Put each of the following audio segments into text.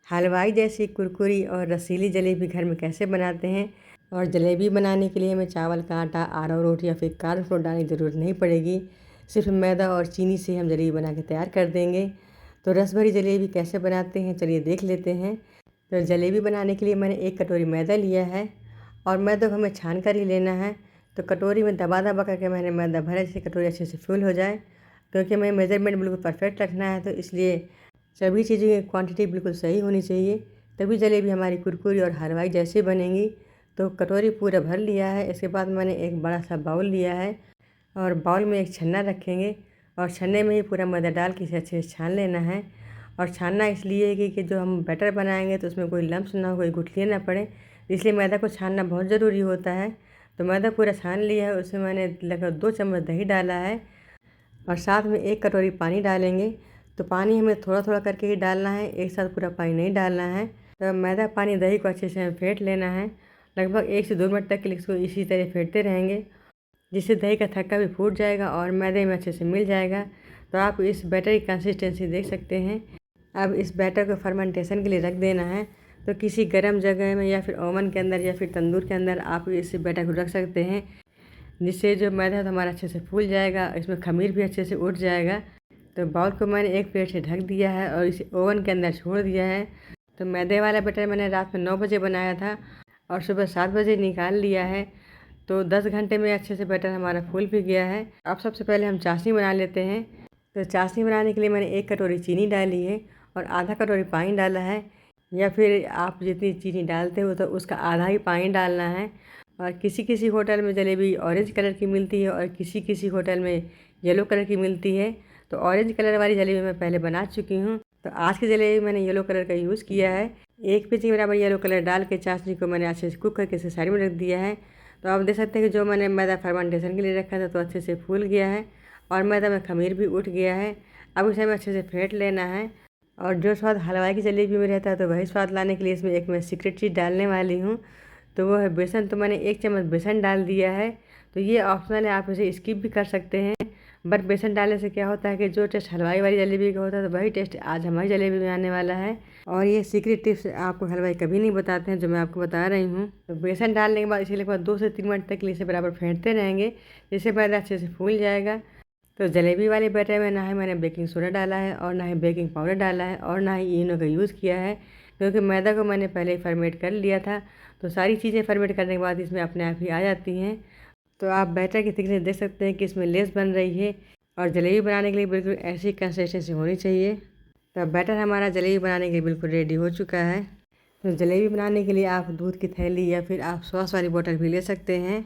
हलवाई जैसी कुरकुरी और रसीली जलेबी घर में कैसे बनाते हैं। और जलेबी बनाने के लिए हमें चावल का आटा, अरारोट या फिर कॉर्नफ्लोर डालने की ज़रूरत नहीं पड़ेगी। सिर्फ मैदा और चीनी से हम जलेबी बना के तैयार कर देंगे। तो रस भरी जलेबी कैसे बनाते हैं चलिए देख लेते हैं। तो जलेबी बनाने के लिए मैंने 1 कटोरी मैदा लिया है और मैदा को हमें छान कर ही लेना है। तो कटोरी में दबा दबा करके मैंने मैदा भरा जिससे कटोरी अच्छे से फुल हो जाए, क्योंकि हमें मेजरमेंट बिल्कुल परफेक्ट रखना है। तो इसलिए सभी चीज़ों की क्वांटिटी बिल्कुल सही होनी चाहिए, तभी जलेबी हमारी कुरकुरी और हलवाई जैसी बनेंगी। तो कटोरी पूरा भर लिया है। इसके बाद मैंने एक बड़ा सा बाउल लिया है और बाउल में एक छन्ना रखेंगे और छन्ने में ही पूरा मैदा डाल के इसे अच्छे से छान लेना है। और छानना इसलिए कि जो हम बैटर बनाएंगे तो उसमें कोई लम्स ना हो, कोई गुठलियाँ ना पड़े, इसलिए मैदा को छानना बहुत ज़रूरी होता है। तो मैदा पूरा छान लिया है, उसमें मैंने लगभग 2 चम्मच दही डाला है और साथ में 1 कटोरी पानी डालेंगे। तो पानी हमें थोड़ा थोड़ा करके ही डालना है, एक साथ पूरा पानी नहीं डालना है। तो मैदा पानी दही को अच्छे से फेंट लेना है। लगभग 1 से 2 मिनट तक के लिए इसको इसी तरह फेंटते रहेंगे, जिससे दही का थक्का भी फूट जाएगा और मैदे में अच्छे से मिल जाएगा। तो आप इस बैटर की कंसिस्टेंसी देख सकते हैं। अब इस बैटर को फर्मेंटेशन के लिए रख देना है। तो किसी गर्म जगह में या फिर ओवन के अंदर या फिर तंदूर के अंदर आप इस बैटर को रख सकते हैं, जिससे जो मैदा है तो हमारा अच्छे से फूल जाएगा, इसमें खमीर भी अच्छे से उठ जाएगा। तो बाउल को मैंने एक प्लेट से ढक दिया है और इसे ओवन के अंदर छोड़ दिया है। तो मैदे वाला बैटर मैंने रात में 9 बजे बनाया था और सुबह 7 बजे निकाल लिया है। तो 10 घंटे में अच्छे से बैटर हमारा फूल भी गया है। अब सबसे पहले हम चाशनी बना लेते हैं। तो चाशनी बनाने के लिए मैंने 1 कटोरी चीनी डाली है और आधा कटोरी पानी डाला है, या फिर आप जितनी चीनी डालते हो तो उसका आधा ही पानी डालना है। और किसी किसी होटल में जलेबी ऑरेंज कलर की मिलती है और किसी किसी होटल में येलो कलर की मिलती है। तो ऑरेंज कलर वाली जलेबी मैं पहले बना चुकी हूँ, तो आज की जलेबी मैंने येलो कलर का यूज़ किया है। 1 पीस के बराबर येलो कलर डाल के चाशनी को मैंने अच्छे से कुक करके इसे साइड में रख दिया है। तो आप देख सकते हैं कि जो मैंने मैदा फर्मेंटेशन के लिए रखा था तो अच्छे से फूल गया है और मैदा में खमीर भी उठ गया है। अब इसे हमें अच्छे से फेंट लेना है। और जो स्वाद हलवाई की जलेबी में रहता है तो वही स्वाद लाने के लिए इसमें एक मैं सीक्रेट चीज़ डालने वाली हूँ, तो वो है बेसन। तो मैंने 1 चम्मच बेसन डाल दिया है। तो ये ऑप्शनल है, आप इसे स्किप भी कर सकते हैं। बट बेसन डालने से क्या होता है कि जो टेस्ट हलवाई वाली जलेबी का होता है तो वही टेस्ट आज हमारी जलेबी में आने वाला है। और ये सीक्रेट टिप्स आपको हलवाई कभी नहीं बताते हैं जो मैं आपको बता रही हूँ। तो बेसन डालने के बाद इसे लगभग 2 से 3 मिनट तक के लिए इसे बराबर फेंटते रहेंगे, जिससे मैदा अच्छे से फूल जाएगा। तो जलेबी वाले बैटर में ना ही मैंने बेकिंग सोडा डाला है और ना ही बेकिंग पाउडर डाला है और ना ही इनो का यूज़ किया है, क्योंकि मैदा को मैंने पहले ही फर्मेट कर लिया था। तो सारी चीज़ें फर्मेट करने के बाद इसमें अपने आप ही आ जाती हैं। तो आप बैटर की थिकनेस देख सकते हैं कि इसमें लेस बन रही है और जलेबी बनाने के लिए बिल्कुल ऐसी कंसिस्टेंसी होनी चाहिए। तो बैटर हमारा जलेबी बनाने के लिए बिल्कुल रेडी हो चुका है। तो जलेबी बनाने के लिए आप दूध की थैली या फिर आप सॉस वाली बोतल भी ले सकते हैं,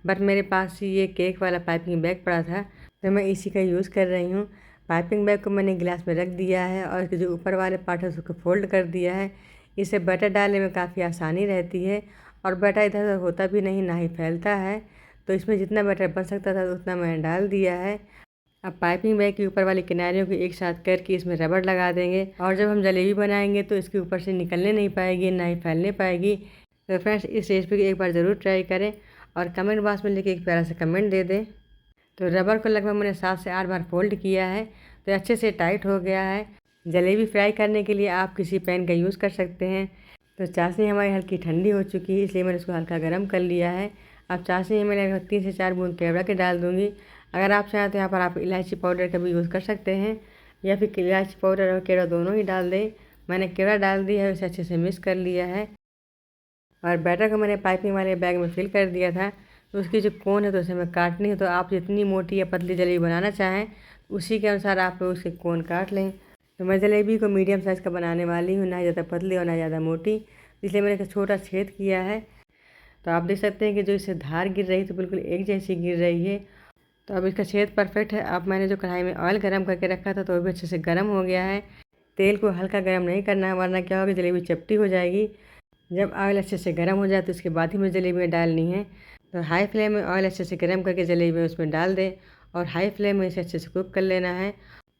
बट मेरे पास ये केक वाला पाइपिंग बैग पड़ा था तो मैं इसी का यूज़ कर रही हूँ। पाइपिंग बैग को मैंने गिलास में रख दिया है और इसके जो ऊपर वाले पार्ट है उसको फोल्ड कर दिया है। इससे बैटर डालने में काफ़ी आसानी रहती है और बैटर इधर उधर होता भी नहीं, ना ही फैलता है। तो इसमें जितना बैटर बन सकता था उतना मैंने डाल दिया है। अब पाइपिंग बैग के ऊपर वाली किनारियों को एक साथ करके इसमें रबड़ लगा देंगे और जब हम जलेबी बनाएंगे तो इसके ऊपर से निकलने नहीं पाएगी, ना ही फैलने पाएगी। तो फ्रेंड्स, इस रेसिपी को एक बार ज़रूर ट्राई करें और कमेंट बॉक्स में लिख एक प्यारा सा कमेंट दे दें। तो रबर को लगभग मैंने 7 से 8 बार फोल्ड किया है, तो अच्छे से टाइट हो गया है। जलेबी फ्राई करने के लिए आप किसी पैन का यूज़ कर सकते हैं। तो चाशनी हमारी हल्की ठंडी हो चुकी है, इसलिए मैंने उसको हल्का गर्म कर लिया है। अब चाशनी में लगभग 3 से 4 बूंद केवड़ा के डाल दूँगी। अगर आप चाहें तो यहाँ पर आप इलायची पाउडर का भी यूज़ कर सकते हैं, या फिर इलायची पाउडर और केवड़ा दोनों ही डाल दें। मैंने केवड़ा डाल दिया है, उसे अच्छे से मिक्स कर लिया है। और बैटर को मैंने पाइपिंग वाले बैग में फिल कर दिया था। तो उसकी जो कोन है तो उसे हमें काटनी है। तो आप जितनी मोटी या पतली जलेबी बनाना चाहें उसी के अनुसार आप उसके कोन काट लें। तो मैं जलेबी को मीडियम साइज़ का बनाने वाली हूँ, ना ज़्यादा पतली और ना ज़्यादा मोटी, इसलिए मैंने एक छोटा छेद किया है। तो आप देख सकते हैं कि जो इससे धार गिर रही है तो बिल्कुल एक जैसी गिर रही है। तो अब इसका छेद परफेक्ट है। अब मैंने जो कढ़ाई में ऑयल गर्म करके रखा था तो वो भी अच्छे से गर्म हो गया है। तेल को हल्का गर्म नहीं करना है, वरना क्या होगा, जलेबी चपटी हो जाएगी। जब ऑयल अच्छे से गर्म हो जाए तो उसके बाद ही मुझे जलेबी में डालनी है। तो हाई फ्लेम में ऑयल अच्छे से गर्म करके जलेबी उसमें डाल दें और हाई फ्लेम में इसे अच्छे से कुक कर लेना है।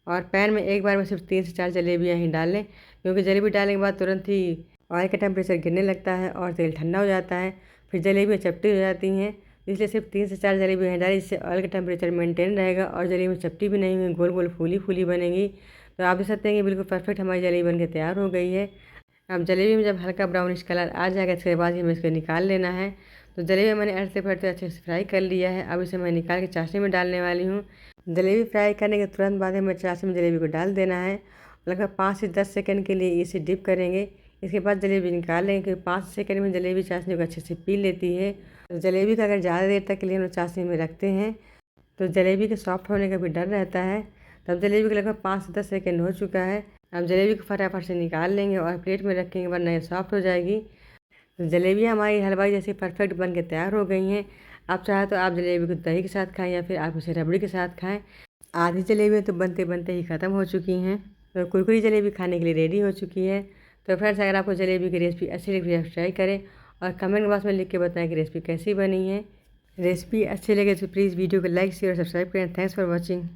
और पैन में एक बार में सिर्फ 3 से 4 जलेबियाँ ही डाल लें, क्योंकि जलेबी डालने के बाद तुरंत ही ऑयल का टेम्परेचर गिरने लगता है और तेल ठंडा हो जाता है, फिर जलेबियाँ चपटी हो जाती हैं। इसलिए सिर्फ 3 से 4 जलेबियाँ डालें, जिससे ऑयल का टेम्परेचर मेंटेन रहेगा और जलेबी चपटी भी नहीं हुई, गोल गोल फूली फूली बनेगी। तो आप देख सकते हैं कि बिल्कुल परफेक्ट हमारी जलेबी बन के तैयार हो गई है। अब जलेबी में जब हल्का ब्राउनिश कलर आ जाएगा इसके बाद ही हमें इसको निकाल लेना है। तो जलेबी मैंने ऐसे फटते अच्छे से फ्राई कर लिया है। अब इसे मैं निकाल के चाशनी में डालने वाली हूँ। जलेबी फ्राई करने के तुरंत बाद हमें चाशनी में जलेबी को डाल देना है। लगभग 5 से 10 सेकंड के लिए इसे डिप करेंगे। इसके बाद जलेबी निकाल लेंगे क्योंकि 5 सेकंड में जलेबी चाशनी को अच्छे से पी लेती है। तो जलेबी का अगर ज़्यादा देर तक के लिए हम चाशनी में रखते हैं तो जलेबी के सॉफ्ट होने का भी डर रहता है। तब जलेबी को लगभग 5 से 10 सेकंड हो चुका है। अब जलेबी को फटाफट से निकाल लेंगे और प्लेट में रखेंगे वरना ये सॉफ्ट हो जाएगी। तो जलेबी हमारी हलवाई जैसी परफेक्ट बन के तैयार हो गई हैं। आप चाहे तो आप जलेबी को दही के साथ खाएं या फिर आप उसे रबड़ी के साथ खाएं। आधी जलेबी तो बनते बनते ही ख़त्म हो चुकी हैं। तो कुरकुरी जलेबी खाने के लिए रेडी हो चुकी है। तो फ्रेंड्स, अगर आपको जलेबी की रेसिपी अच्छी लगी तो ट्राई करें और कमेंट बॉक्स में लिख के बताएं कि रेसिपी कैसी बनी है। रेसिपी अच्छी लगे तो प्लीज़ वीडियो को लाइक शेयर और सब्सक्राइब करें। Thanks for watching.